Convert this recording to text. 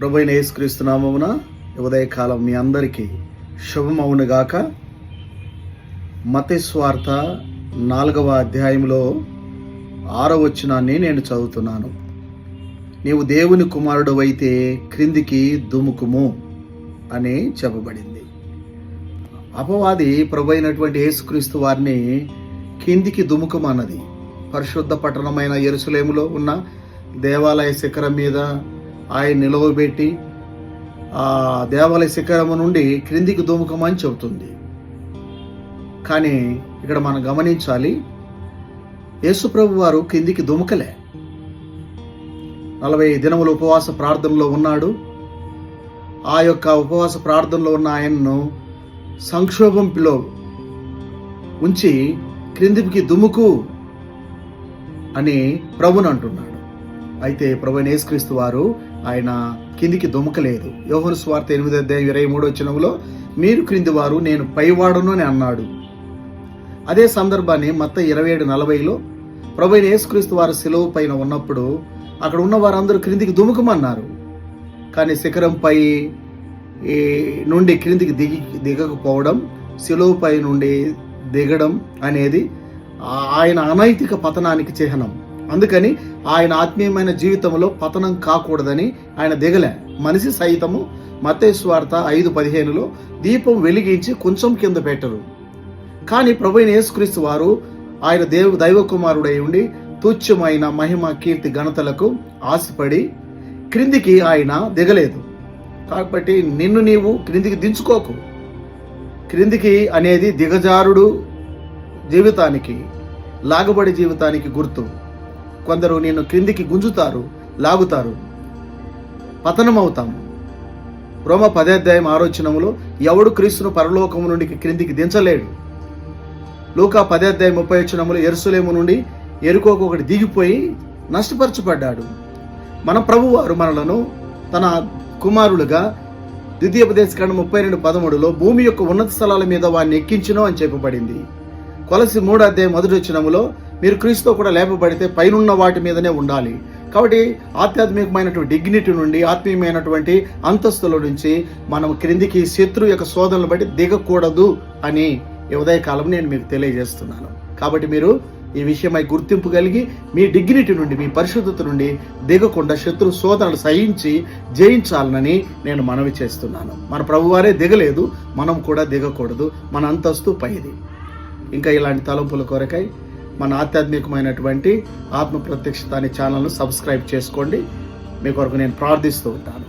ప్రభువైన యేసుక్రీస్తు నామమున ఉదయకాలం మీ అందరికీ శుభమవును గాక. మత్తయి సువార్త 4వ అధ్యాయంలో 6వ వచనాన్ని నేను చదువుతున్నాను. నీవు దేవుని కుమారుడు అయితే క్రిందికి దుముకుము అని చెప్పబడింది. అపవాది ప్రభు అయినటువంటి యేసుక్రీస్తు వారిని కిందికి దుముకమన్నది. పరిశుద్ధ పట్టణమైన యెరూషలేములో ఉన్న దేవాలయ శిఖరం మీద ఆయన నిలవబెట్టి ఆ దేవాలయ శిఖరము నుండి క్రిందికి దుముకమని చెబుతుంది. కానీ ఇక్కడ మనం గమనించాలి, యేసుప్రభు వారు కిందికి దుముకలే. 40 దినముల ఉపవాస ప్రార్థనలో ఉన్నాడు. ఆ యొక్క ఉపవాస ప్రార్థనలో ఉన్న ఆయన్ను సంక్షోభంలో ఉంచి క్రిందికి దుముకు అని ప్రభుని అంటున్నాడు. అయితే ప్రభువైన యేసుక్రీస్తు వారు ఆయన కిందికి దుముకలేదు. యోహాను సువార్త 8:23 మీరు క్రింది వారు, నేను పైవాడును అని అన్నాడు. అదే సందర్భాన్ని మత్తయి 27:40 ప్రభువైన యేసుక్రీస్తు వారు శిలువ పైన ఉన్నప్పుడు అక్కడ ఉన్న వారందరూ క్రిందికి దుముకమన్నారు. కానీ శిఖరంపై నుండి క్రిందికి దిగకపోవడం, శిలువపై నుండి దిగడం అనేది ఆయన అనైతిక పతనానికి చిహ్నం. అందుకని ఆయన ఆత్మీయమైన జీవితంలో పతనం కాకూడదని ఆయన దిగలే. మనిషి సైతము మత్తయి సువార్త 5:15 దీపం వెలిగించి కొంచెం కింద పెట్టరు. కానీ ప్రభువైన యేసుక్రీస్తు వారు ఆయన దైవ కుమారుడై ఉండి తుచ్చమైన మహిమ కీర్తి ఘనతలకు ఆశపడి క్రిందికి ఆయన దిగలేదు. కాబట్టి నిన్ను నీవు క్రిందికి దించుకోకు. క్రిందికి అనేది దిగజారుడు జీవితానికి, లాగబడి జీవితానికి గుర్తు. కొందరు నిన్ను క్రిందికి గుంజుతారు, లాగుతారు, పతనమవుతాము. రోమ 10:6 ఎవడు క్రీస్తును పరలోకము నుండి క్రిందికి దించలేడు. లూకా 10:30 యెరూషలేము నుండి యెరికోకు ఒకటి దిగిపోయి నష్టపరచబడ్డాడు. మన ప్రభువారు మనలను తన కుమారులుగా ద్వితీయోపదేశకాండం 32:13 భూమి యొక్క ఉన్నత స్థలాల మీద వారిని ఎక్కించును అని చెప్పబడింది. కొలసి 3:1 మీరు క్రీస్తుతో కూడా లేపబడితే పైనున్న వాటి మీదనే ఉండాలి. కాబట్టి ఆధ్యాత్మికమైనటువంటి డిగ్నిటీ నుండి, ఆత్మీయమైనటువంటి అంతస్తుల నుంచి మనం క్రిందికి శత్రు యొక్క శోధనలు బట్టి దిగకూడదు అని ఈ ఉదయకాలం నేను మీకు తెలియజేస్తున్నాను. కాబట్టి మీరు ఈ విషయమై గుర్తింపు కలిగి మీ డిగ్నిటీ నుండి, మీ పరిశుద్ధత నుండి దిగకుండా శత్రు శోధనలు సహించి జయించాలని నేను మనవి చేస్తున్నాను. మన ప్రభువారే దిగలేదు, మనం కూడా దిగకూడదు. మన అంతస్తు పైది. ఇంకా ఇలాంటి తలంపుల కొరకై మన ఆధ్యాత్మికమైనటువంటి ఆత్మ ప్రత్యక్షత అనే ఛానల్ను సబ్స్క్రైబ్ చేసుకోండి. మీ కొరకు నేను ప్రార్థిస్తూ ఉంటాను.